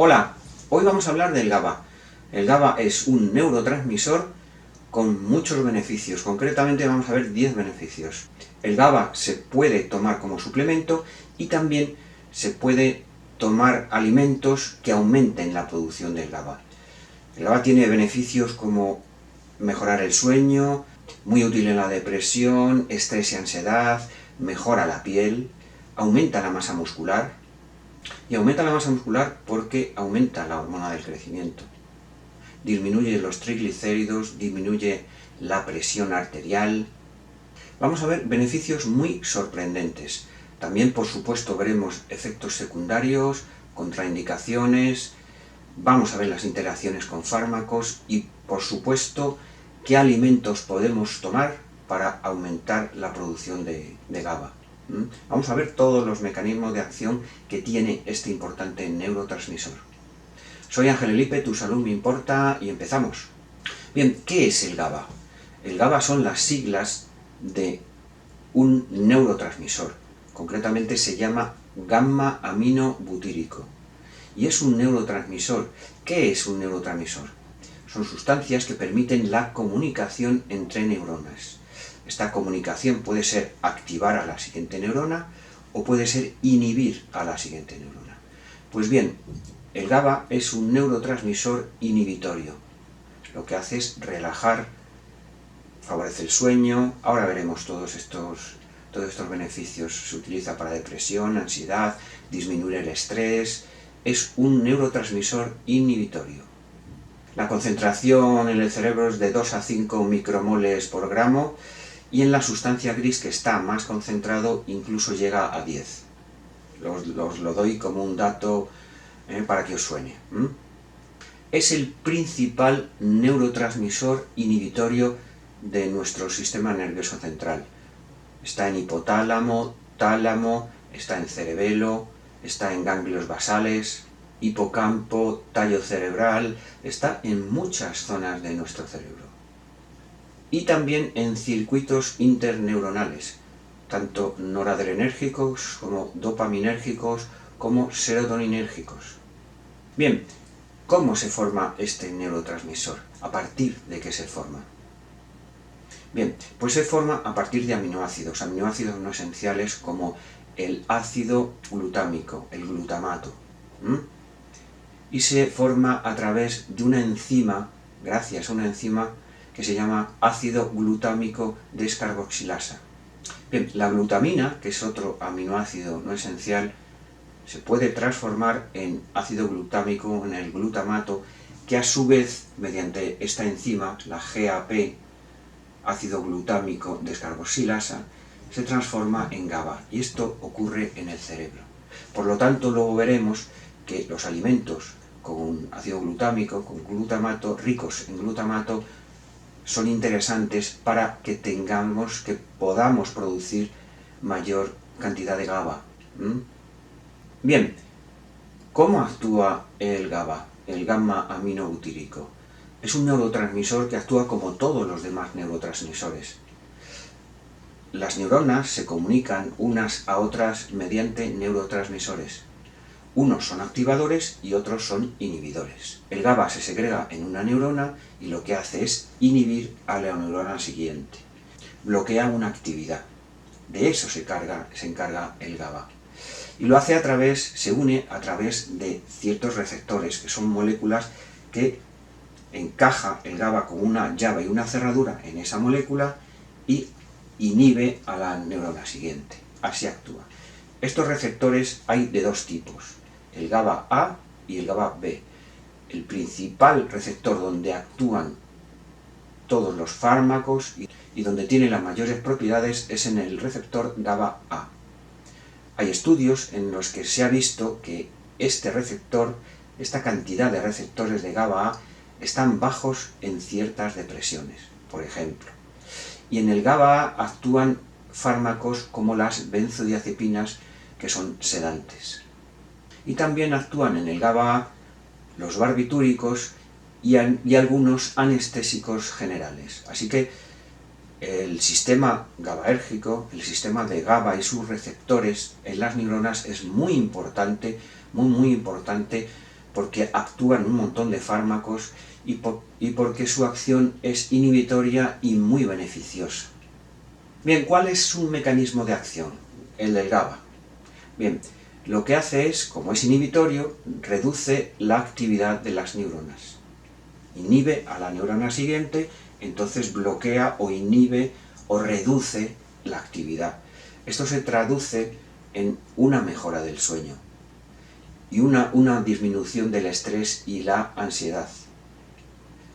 Hola, hoy vamos a hablar del GABA. El GABA es un neurotransmisor con muchos beneficios. Concretamente vamos a ver 10 beneficios. El GABA se puede tomar como suplemento y también se puede tomar alimentos que aumenten la producción del GABA. El GABA tiene beneficios como mejorar el sueño, muy útil en la depresión, estrés y ansiedad, mejora la piel, aumenta la masa muscular. Y aumenta la masa muscular porque aumenta la hormona del crecimiento. Disminuye los triglicéridos, disminuye la presión arterial. Vamos a ver beneficios muy sorprendentes. También, por supuesto, veremos efectos secundarios, contraindicaciones, vamos a ver las interacciones con fármacos y, por supuesto, qué alimentos podemos tomar para aumentar la producción de GABA. Vamos a ver todos los mecanismos de acción que tiene este importante neurotransmisor. Soy Ángel Elipe, tu salud me importa y empezamos. Bien, ¿qué es el GABA? El GABA son las siglas de un neurotransmisor. Concretamente se llama gamma-aminobutírico. Y es un neurotransmisor. ¿Qué es un neurotransmisor? Son sustancias que permiten la comunicación entre neuronas. Esta comunicación puede ser activar a la siguiente neurona o puede ser inhibir a la siguiente neurona. Pues bien, el GABA es un neurotransmisor inhibitorio. Lo que hace es relajar, favorece el sueño. Ahora veremos todos estos beneficios. Se utiliza para depresión, ansiedad, disminuir el estrés. Es un neurotransmisor inhibitorio. La concentración en el cerebro es de 2 a 5 micromoles por gramo y en la sustancia gris, que está más concentrado, incluso llega a 10. Lo doy como un dato para que os suene. Es el principal neurotransmisor inhibitorio de nuestro sistema nervioso central. Está en hipotálamo, tálamo, está en cerebelo, está en ganglios basales, hipocampo, tallo cerebral, está en muchas zonas de nuestro cerebro. Y también en circuitos interneuronales, tanto noradrenérgicos como dopaminérgicos como serotoninérgicos. Bien, ¿cómo se forma este neurotransmisor? ¿A partir de qué se forma? Bien, pues se forma a partir de aminoácidos no esenciales como el ácido glutámico, el glutamato. Y se forma a través de una enzima, gracias a una enzima que se llama ácido glutámico descarboxilasa. Bien, la glutamina, que es otro aminoácido no esencial, se puede transformar en ácido glutámico, en el glutamato, que a su vez, mediante esta enzima, la GAP, ácido glutámico descarboxilasa, se transforma en GABA, y esto ocurre en el cerebro. Por lo tanto, luego veremos que los alimentos con ácido glutámico, con glutamato, ricos en glutamato, son interesantes para que podamos producir mayor cantidad de GABA. Bien, ¿cómo actúa el GABA, el gamma-aminobutírico? Es un neurotransmisor que actúa como todos los demás neurotransmisores. Las neuronas se comunican unas a otras mediante neurotransmisores. Unos son activadores y otros son inhibidores. El GABA se segrega en una neurona y lo que hace es inhibir a la neurona siguiente. Bloquea una actividad. De eso se encarga el GABA. Y lo hace se une a través de ciertos receptores, que son moléculas que encaja el GABA con una llave y una cerradura en esa molécula y inhibe a la neurona siguiente. Así actúa. Estos receptores hay de dos tipos, el GABA A y el GABA B. El principal receptor donde actúan todos los fármacos y donde tiene las mayores propiedades es en el receptor GABA A. Hay estudios en los que se ha visto que este receptor, esta cantidad de receptores de GABA A, están bajos en ciertas depresiones, por ejemplo. Y en el GABA A actúan fármacos como las benzodiazepinas, que son sedantes. Y también actúan en el GABA A los barbitúricos y algunos anestésicos generales. Así que el sistema GABAérgico, el sistema de GABA y sus receptores en las neuronas es muy importante porque actúa en un montón de fármacos y porque su acción es inhibitoria y muy beneficiosa. Bien, ¿cuál es su mecanismo de acción? El del GABA. Bien, lo que hace es, como es inhibitorio, reduce la actividad de las neuronas. Inhibe a la neurona siguiente, entonces bloquea o inhibe o reduce la actividad. Esto se traduce en una mejora del sueño y una disminución del estrés y la ansiedad,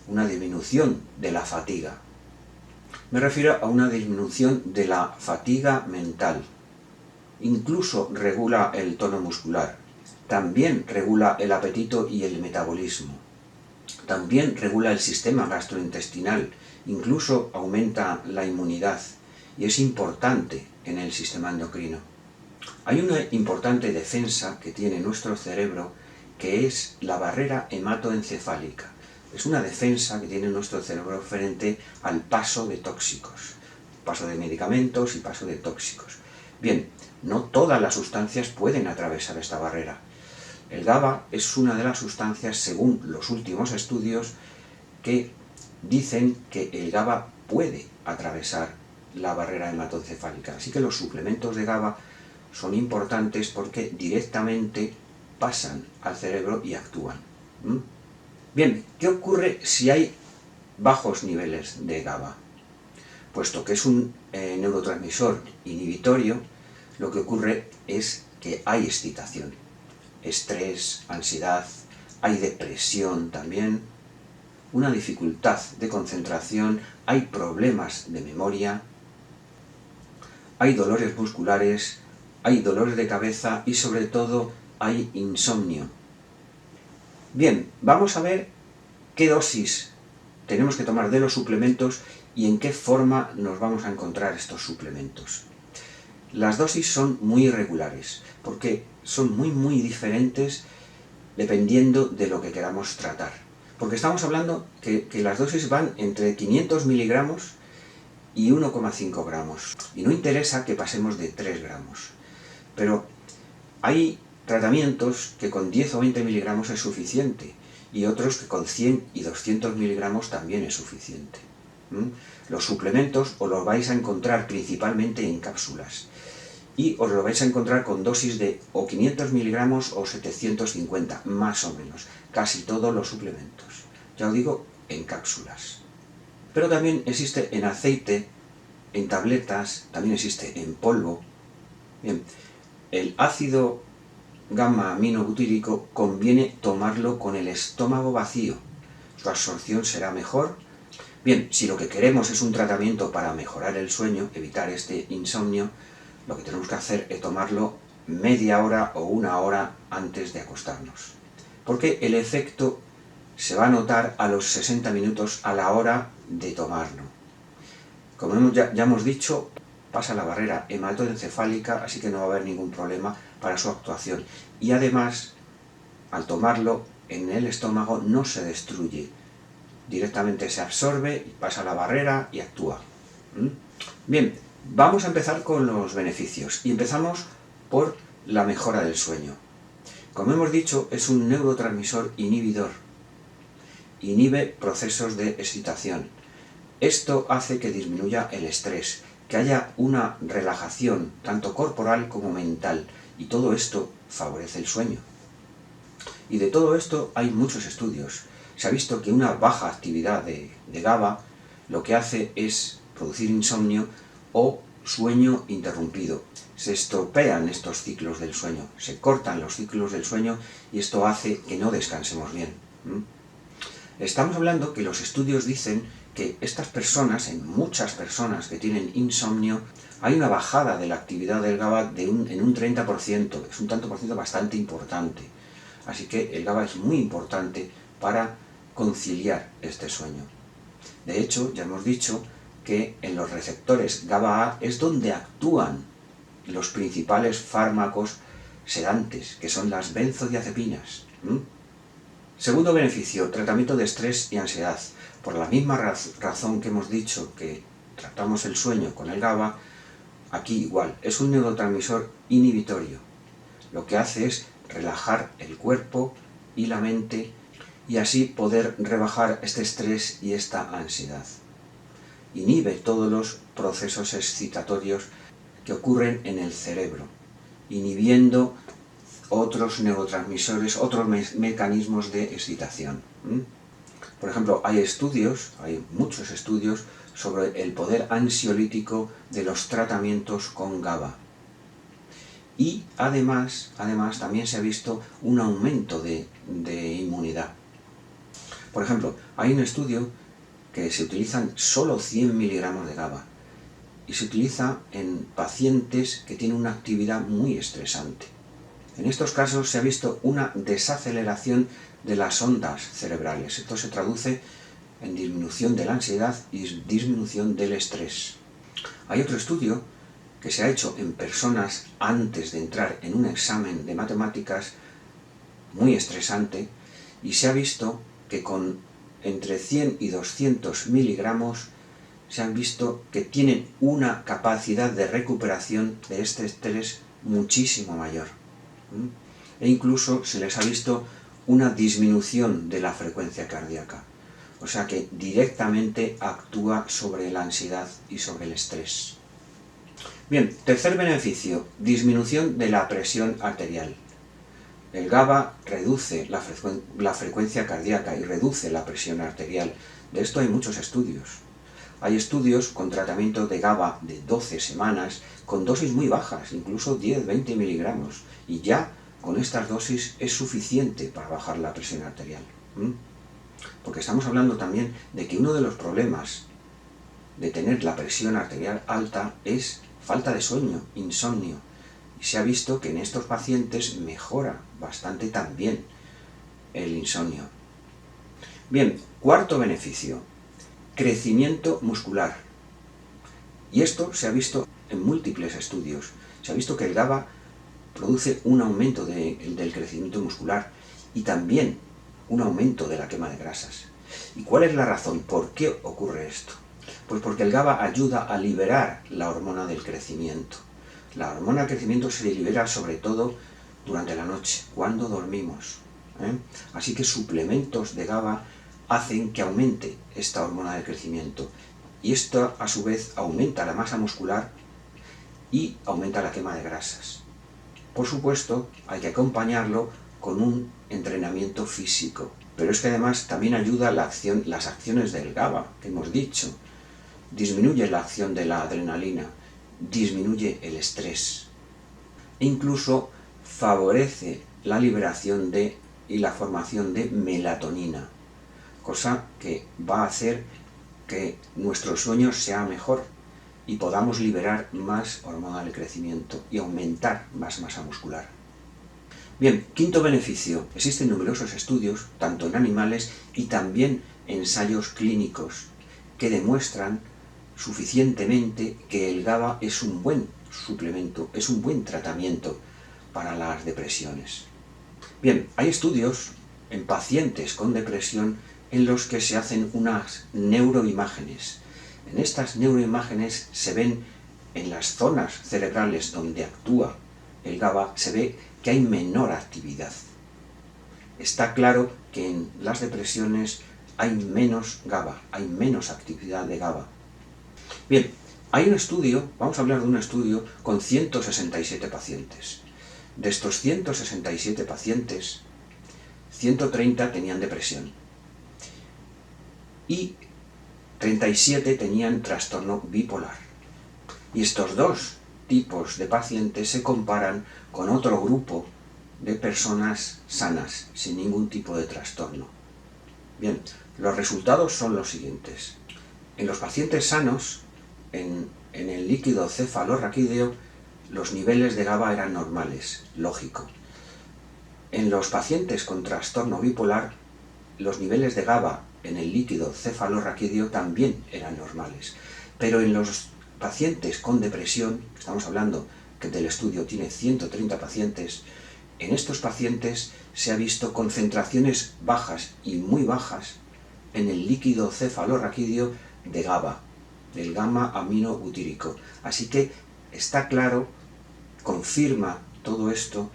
una disminución de la fatiga. Me refiero a una disminución de la fatiga mental. Incluso regula el tono muscular. También regula el apetito y el metabolismo. También regula el sistema gastrointestinal. Incluso aumenta la inmunidad. Y es importante en el sistema endocrino. Hay una importante defensa que tiene nuestro cerebro, que es la barrera hematoencefálica. Es una defensa que tiene nuestro cerebro frente al paso de tóxicos, paso de medicamentos y paso de tóxicos. Bien, no todas las sustancias pueden atravesar esta barrera. El GABA es una de las sustancias, según los últimos estudios, que dicen que el GABA puede atravesar la barrera hematoencefálica. Así que los suplementos de GABA son importantes porque directamente pasan al cerebro y actúan. Bien, ¿qué ocurre si hay bajos niveles de GABA? Puesto que es un neurotransmisor inhibitorio, lo que ocurre es que hay excitación, estrés, ansiedad, hay depresión también, una dificultad de concentración, hay problemas de memoria, hay dolores musculares, hay dolores de cabeza y sobre todo hay insomnio. Bien, vamos a ver qué dosis tenemos que tomar de los suplementos y en qué forma nos vamos a encontrar estos suplementos. Las dosis son muy irregulares porque son muy diferentes dependiendo de lo que queramos tratar. Porque estamos hablando que las dosis van entre 500 miligramos y 1,5 gramos. Y no interesa que pasemos de 3 gramos. Pero hay tratamientos que con 10 o 20 miligramos es suficiente y otros que con 100 y 200 miligramos también es suficiente. Los suplementos os los vais a encontrar principalmente en cápsulas y os lo vais a encontrar con dosis de o 500 miligramos o 750, más o menos, casi todos los suplementos. Ya os digo, en cápsulas. Pero también existe en aceite, en tabletas, también existe en polvo. Bien, el ácido gamma-aminobutírico conviene tomarlo con el estómago vacío. Su absorción será mejor. Bien, si lo que queremos es un tratamiento para mejorar el sueño, evitar este insomnio, lo que tenemos que hacer es tomarlo media hora o una hora antes de acostarnos. Porque el efecto se va a notar a los 60 minutos a la hora de tomarlo. Como ya hemos dicho, pasa la barrera hematoencefálica, así que no va a haber ningún problema para su actuación. Y además, al tomarlo en el estómago no se destruye. Directamente se absorbe, pasa la barrera y actúa. Bien, vamos a empezar con los beneficios. Y empezamos por la mejora del sueño. Como hemos dicho, es un neurotransmisor inhibidor. Inhibe procesos de excitación. Esto hace que disminuya el estrés, que haya una relajación, tanto corporal como mental, y todo esto favorece el sueño. Y de todo esto hay muchos estudios. Se ha visto que una baja actividad de GABA lo que hace es producir insomnio o sueño interrumpido. Se estropean estos ciclos del sueño, se cortan los ciclos del sueño y esto hace que no descansemos bien. Estamos hablando que los estudios dicen que estas personas, en muchas personas que tienen insomnio, hay una bajada de la actividad del GABA en un 30%, es un tanto por ciento bastante importante. Así que el GABA es muy importante para conciliar este sueño. De hecho, ya hemos dicho que en los receptores GABA-A es donde actúan los principales fármacos sedantes, que son las benzodiazepinas. Segundo beneficio, tratamiento de estrés y ansiedad. Por la misma razón que hemos dicho que tratamos el sueño con el GABA, aquí igual, es un neurotransmisor inhibitorio. Lo que hace es relajar el cuerpo, y la mente, y así poder rebajar este estrés y esta ansiedad. Inhibe todos los procesos excitatorios que ocurren en el cerebro, inhibiendo otros neurotransmisores, otros mecanismos de excitación. Por ejemplo, hay muchos estudios sobre el poder ansiolítico de los tratamientos con GABA. Y además también se ha visto un aumento de inmunidad. Por ejemplo, hay un estudio que se utilizan solo 100 miligramos de GABA y se utiliza en pacientes que tienen una actividad muy estresante. En estos casos se ha visto una desaceleración de las ondas cerebrales. Esto se traduce en disminución de la ansiedad y disminución del estrés. Hay otro estudio que se ha hecho en personas antes de entrar en un examen de matemáticas muy estresante y se ha visto que con entre 100 y 200 miligramos se han visto que tienen una capacidad de recuperación de este estrés muchísimo mayor. E incluso se les ha visto una disminución de la frecuencia cardíaca. O sea que directamente actúa sobre la ansiedad y sobre el estrés. Bien, tercer beneficio, disminución de la presión arterial. El GABA reduce la frecuencia cardíaca y reduce la presión arterial. De esto hay muchos estudios. Hay estudios con tratamiento de GABA de 12 semanas con dosis muy bajas, incluso 10-20 miligramos. Y ya con estas dosis es suficiente para bajar la presión arterial. Porque estamos hablando también de que uno de los problemas de tener la presión arterial alta es falta de sueño, insomnio. Y se ha visto que en estos pacientes mejora bastante también el insomnio. Bien, cuarto beneficio, crecimiento muscular. Y esto se ha visto en múltiples estudios. Se ha visto que el GABA produce un aumento del crecimiento muscular y también un aumento de la quema de grasas. ¿Y cuál es la razón? ¿Por qué ocurre esto? Pues porque el GABA ayuda a liberar la hormona del crecimiento. La hormona del crecimiento se libera sobre todo durante la noche, cuando dormimos. Así que suplementos de GABA hacen que aumente esta hormona del crecimiento. Y esto a su vez aumenta la masa muscular y aumenta la quema de grasas. Por supuesto, hay que acompañarlo con un entrenamiento físico. Pero es que además también ayuda las acciones del GABA, que hemos dicho. Disminuye la acción de la adrenalina, disminuye el estrés. E incluso favorece la liberación y la formación de melatonina, cosa que va a hacer que nuestro sueño sea mejor y podamos liberar más hormona del crecimiento y aumentar más masa muscular. Bien, quinto beneficio. Existen numerosos estudios, tanto en animales y también ensayos clínicos, que demuestran suficientemente que el GABA es un buen suplemento, es un buen tratamiento para las depresiones. Bien, hay estudios en pacientes con depresión en los que se hacen unas neuroimágenes. En estas neuroimágenes se ven en las zonas cerebrales donde actúa el GABA, se ve que hay menor actividad. Está claro que en las depresiones hay menos GABA, hay menos actividad de GABA. Bien, hay un estudio, vamos a hablar de un estudio con 167 pacientes. De estos 167 pacientes, 130 tenían depresión y 37 tenían trastorno bipolar. Y estos dos tipos de pacientes se comparan con otro grupo de personas sanas, sin ningún tipo de trastorno. Bien, los resultados son los siguientes. En los pacientes sanos, en el líquido cefalorraquídeo, los niveles de GABA eran normales, lógico. En los pacientes con trastorno bipolar, los niveles de GABA en el líquido cefalorraquídeo también eran normales. Pero en los pacientes con depresión, estamos hablando que del estudio tiene 130 pacientes, en estos pacientes se ha visto concentraciones bajas y muy bajas en el líquido cefalorraquídeo de GABA, del gamma aminobutírico. Así que está claro, confirma todo esto,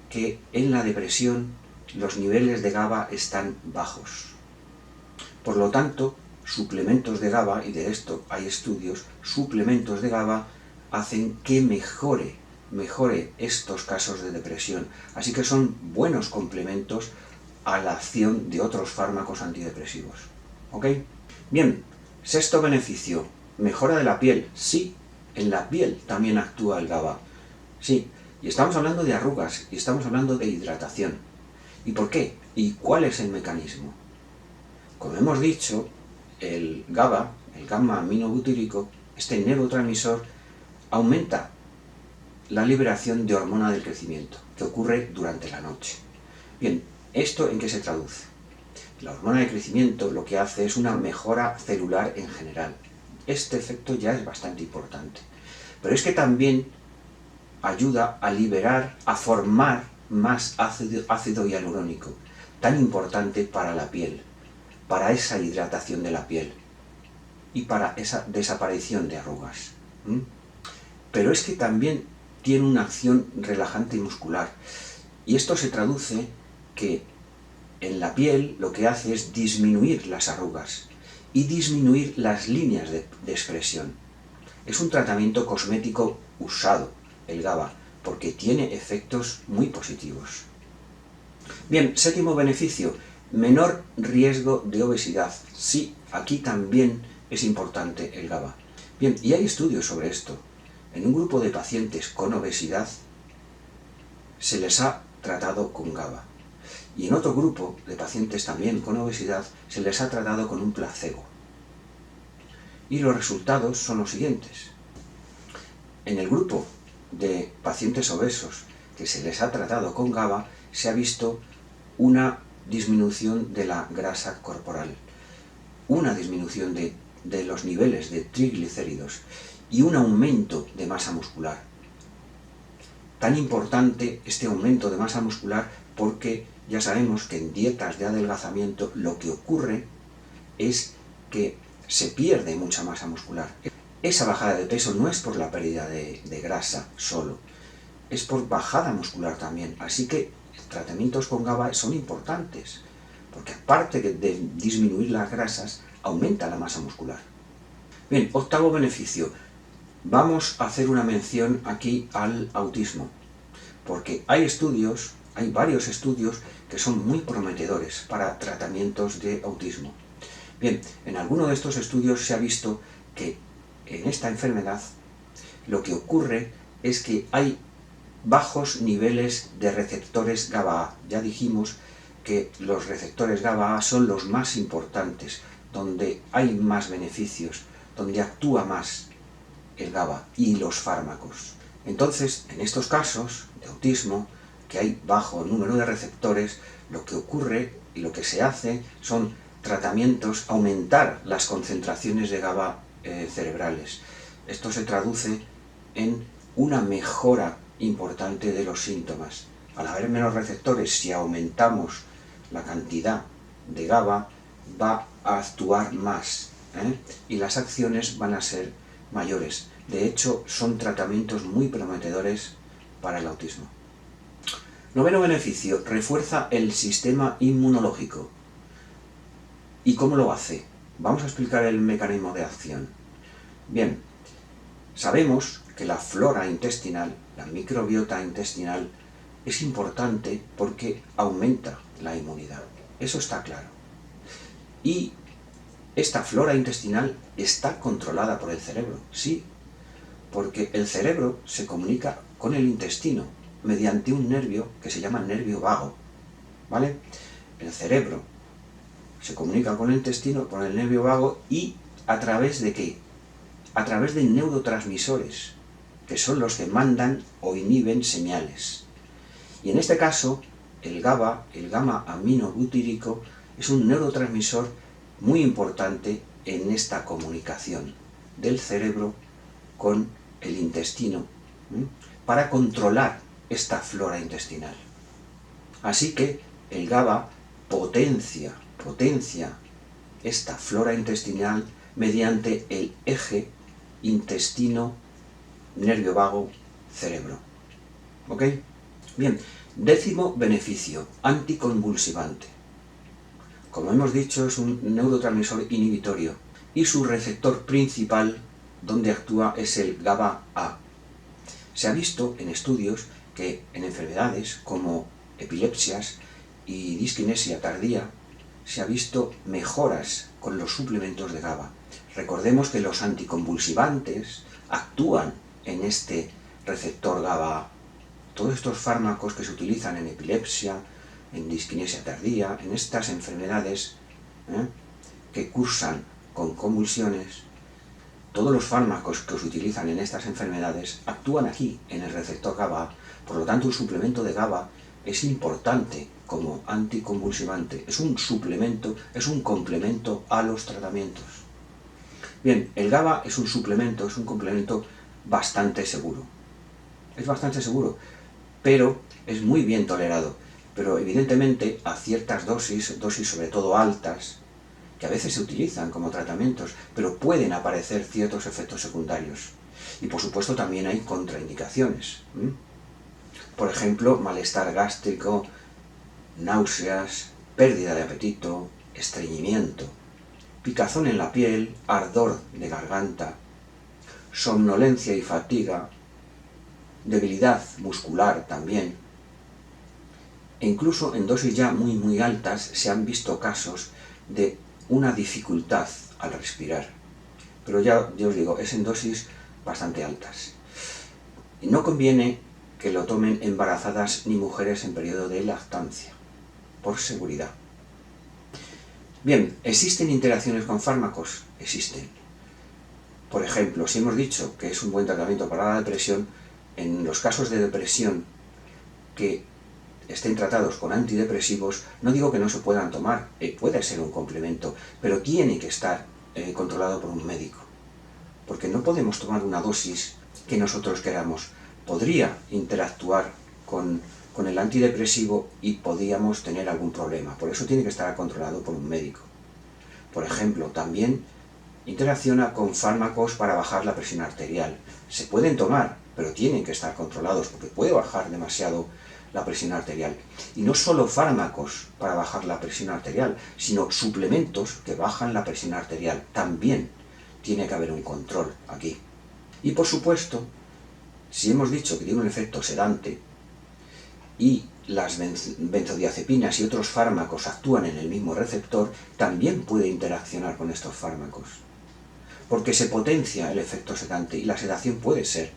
que en la depresión los niveles de GABA están bajos. Por lo tanto, suplementos de GABA, y de esto hay estudios, suplementos de GABA hacen que mejore estos casos de depresión. Así que son buenos complementos a la acción de otros fármacos antidepresivos. ¿Ok? Bien, sexto beneficio, mejora de la piel. Sí, en la piel también actúa el GABA. Sí, y estamos hablando de arrugas, y estamos hablando de hidratación. ¿Y por qué? ¿Y cuál es el mecanismo? Como hemos dicho, el GABA, el gamma-aminobutírico, este neurotransmisor, aumenta la liberación de hormona del crecimiento, que ocurre durante la noche. Bien, ¿esto en qué se traduce? La hormona de crecimiento lo que hace es una mejora celular en general. Este efecto ya es bastante importante. Pero es que también ayuda a liberar, a formar más ácido hialurónico, tan importante para la piel, para esa hidratación de la piel y para esa desaparición de arrugas. Pero es que también tiene una acción relajante y muscular. Y esto se traduce que en la piel lo que hace es disminuir las arrugas y disminuir las líneas de expresión. Es un tratamiento cosmético usado, el GABA, porque tiene efectos muy positivos. Bien, séptimo beneficio, menor riesgo de obesidad. Sí, aquí también es importante el GABA. Bien, y hay estudios sobre esto. En un grupo de pacientes con obesidad se les ha tratado con GABA. Y en otro grupo de pacientes también con obesidad se les ha tratado con un placebo. Y los resultados son los siguientes. En el grupo de pacientes obesos que se les ha tratado con GABA se ha visto una disminución de la grasa corporal, una disminución de los niveles de triglicéridos y un aumento de masa muscular. Tan importante este aumento de masa muscular porque ya sabemos que en dietas de adelgazamiento lo que ocurre es que se pierde mucha masa muscular. Esa bajada de peso no es por la pérdida de grasa solo, es por bajada muscular también. Así que tratamientos con GABA son importantes, porque aparte de disminuir las grasas, aumenta la masa muscular. Bien, octavo beneficio. Vamos a hacer una mención aquí al autismo, porque hay varios estudios que son muy prometedores para tratamientos de autismo. Bien, en alguno de estos estudios se ha visto que en esta enfermedad lo que ocurre es que hay bajos niveles de receptores GABA-A. Ya dijimos que los receptores GABA-A son los más importantes, donde hay más beneficios, donde actúa más el GABA y los fármacos. Entonces, en estos casos de autismo, que hay bajo número de receptores, lo que ocurre y lo que se hace son tratamientos, aumentar las concentraciones de GABA cerebrales. Esto se traduce en una mejora importante de los síntomas. Al haber menos receptores, si aumentamos la cantidad de GABA, va a actuar más, y las acciones van a ser mayores. De hecho, son tratamientos muy prometedores para el autismo. Noveno beneficio, refuerza el sistema inmunológico. ¿Y cómo lo hace? Vamos a explicar el mecanismo de acción. Bien, sabemos que la flora intestinal, la microbiota intestinal, es importante porque aumenta la inmunidad. Eso está claro. Y esta flora intestinal está controlada por el cerebro, sí, porque el cerebro se comunica con el intestino mediante un nervio que se llama nervio vago, ¿vale? El cerebro se comunica con el intestino, con el nervio vago, y ¿a través de qué? A través de neurotransmisores, que son los que mandan o inhiben señales. Y en este caso, el GABA, el gamma-aminobutírico, es un neurotransmisor muy importante en esta comunicación del cerebro con el intestino, para controlar esta flora intestinal. Así que el GABA potencia esta flora intestinal mediante el eje intestino, nervio vago, cerebro. ¿Ok? Bien, 10º beneficio, anticonvulsivante. Como hemos dicho, es un neurotransmisor inhibitorio y su receptor principal donde actúa es el GABA-A. Se ha visto en estudios que en enfermedades como epilepsias y disquinesia tardía se ha visto mejoras con los suplementos de GABA. Recordemos que los anticonvulsivantes actúan en este receptor GABA-A. Todos estos fármacos que se utilizan en epilepsia, en disquinesia tardía, en estas enfermedades que cursan con convulsiones, todos los fármacos que se utilizan en estas enfermedades actúan aquí, en el receptor GABA. Por lo tanto, un suplemento de GABA es importante como anticonvulsivante. Es un suplemento, es un complemento a los tratamientos. Bien, el GABA es un suplemento, es un complemento bastante seguro. Es bastante seguro, pero es muy bien tolerado. Pero evidentemente a ciertas dosis sobre todo altas, que a veces se utilizan como tratamientos, pero pueden aparecer ciertos efectos secundarios. Y por supuesto también hay contraindicaciones. Por ejemplo, malestar gástrico, náuseas, pérdida de apetito, estreñimiento, picazón en la piel, ardor de garganta, somnolencia y fatiga, debilidad muscular también. E incluso en dosis ya muy altas se han visto casos de una dificultad al respirar. Pero ya os digo, es en dosis bastante altas. Y no conviene que lo tomen embarazadas ni mujeres en periodo de lactancia, por seguridad. Bien, ¿existen interacciones con fármacos? Existen. Por ejemplo, si hemos dicho que es un buen tratamiento para la depresión, en los casos de depresión que estén tratados con antidepresivos, no digo que no se puedan tomar, puede ser un complemento, pero tiene que estar controlado por un médico, porque no podemos tomar una dosis que nosotros queramos. Podría interactuar con el antidepresivo y podríamos tener algún problema, por eso tiene que estar controlado por un médico. Por ejemplo, también interacciona con fármacos para bajar la presión arterial. Se pueden tomar, pero tienen que estar controlados, porque puede bajar demasiado la presión arterial. Y no solo fármacos para bajar la presión arterial, sino suplementos que bajan la presión arterial. También tiene que haber un control aquí. Y por supuesto, si hemos dicho que tiene un efecto sedante y las benzodiazepinas y otros fármacos actúan en el mismo receptor, también puede interaccionar con estos fármacos, porque se potencia el efecto sedante y la sedación puede ser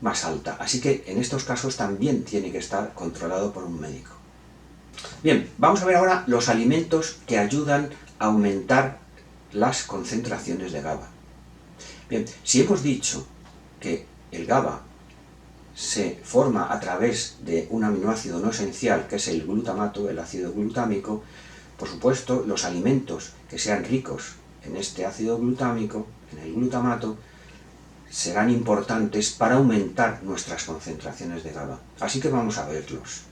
más alta. Así que en estos casos también tiene que estar controlado por un médico. Bien, vamos a ver ahora los alimentos que ayudan a aumentar las concentraciones de GABA. Bien, si hemos dicho que el GABA se forma a través de un aminoácido no esencial, que es el glutamato, el ácido glutámico, por supuesto, los alimentos que sean ricos en este ácido glutámico, en el glutamato, serán importantes para aumentar nuestras concentraciones de GABA. Así que vamos a verlos.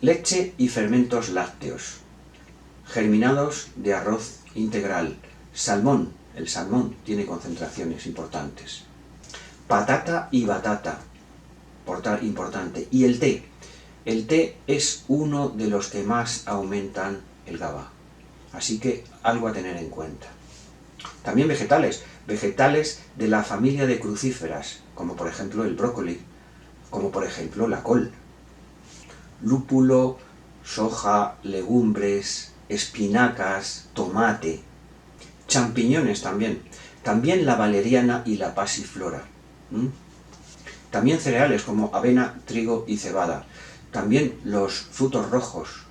Leche y fermentos lácteos, germinados de arroz integral, salmón, el salmón tiene concentraciones importantes, patata y batata, importante, y el té es uno de los que más aumentan el GABA, así que algo a tener en cuenta. También vegetales de la familia de crucíferas, como por ejemplo el brócoli, como por ejemplo la col, lúpulo, soja, legumbres, espinacas, tomate, champiñones también la valeriana y la pasiflora. También cereales como avena, trigo y cebada. También los frutos rojos,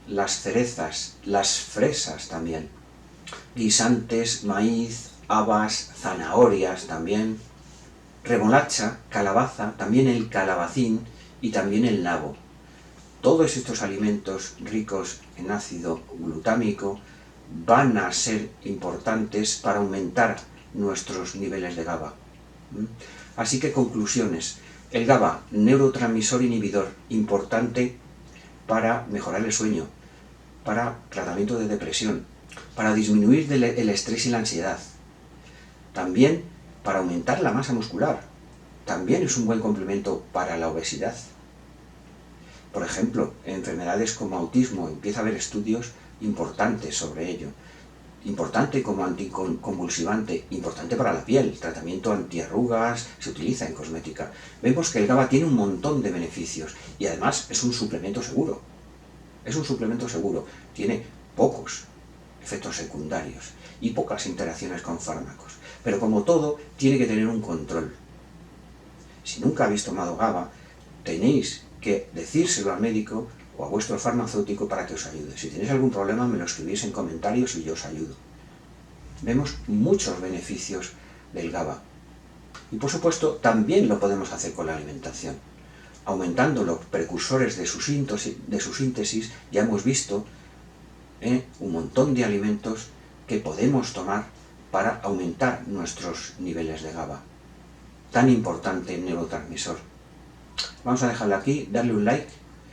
las cerezas, las fresas también. Guisantes, maíz, habas, zanahorias también. Remolacha, calabaza, también el calabacín y también el nabo. Todos estos alimentos ricos en ácido glutámico van a ser importantes para aumentar nuestros niveles de GABA. Así que conclusiones. El GABA, neurotransmisor inhibidor, importante para mejorar el sueño, para tratamiento de depresión, para disminuir el estrés y la ansiedad. También para aumentar la masa muscular. También es un buen complemento para la obesidad. Por ejemplo, en enfermedades como autismo empieza a haber estudios importantes sobre ello. Importante como anticonvulsivante, importante para la piel, tratamiento antiarrugas, se utiliza en cosmética. Vemos que el GABA tiene un montón de beneficios y además es un suplemento seguro. Es un suplemento seguro, tiene pocos efectos secundarios y pocas interacciones con fármacos. Pero como todo, tiene que tener un control. Si nunca habéis tomado GABA, tenéis que decírselo al médico o a vuestro farmacéutico para que os ayude. Si tenéis algún problema, me lo escribís en comentarios y yo os ayudo. Vemos muchos beneficios del GABA. Y por supuesto, también lo podemos hacer con la alimentación. Aumentando los precursores de su síntesis, ya hemos visto un montón de alimentos que podemos tomar para aumentar nuestros niveles de GABA. Tan importante el neurotransmisor. Vamos a dejarlo aquí, darle un like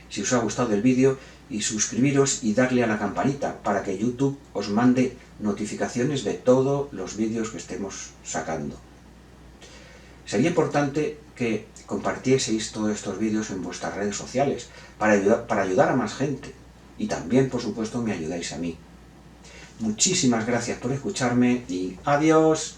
si os ha gustado el vídeo y suscribiros y darle a la campanita para que YouTube os mande notificaciones de todos los vídeos que estemos sacando. Sería importante que compartieseis todos estos vídeos en vuestras redes sociales para ayudar a más gente y también, por supuesto, me ayudáis a mí. Muchísimas gracias por escucharme y adiós.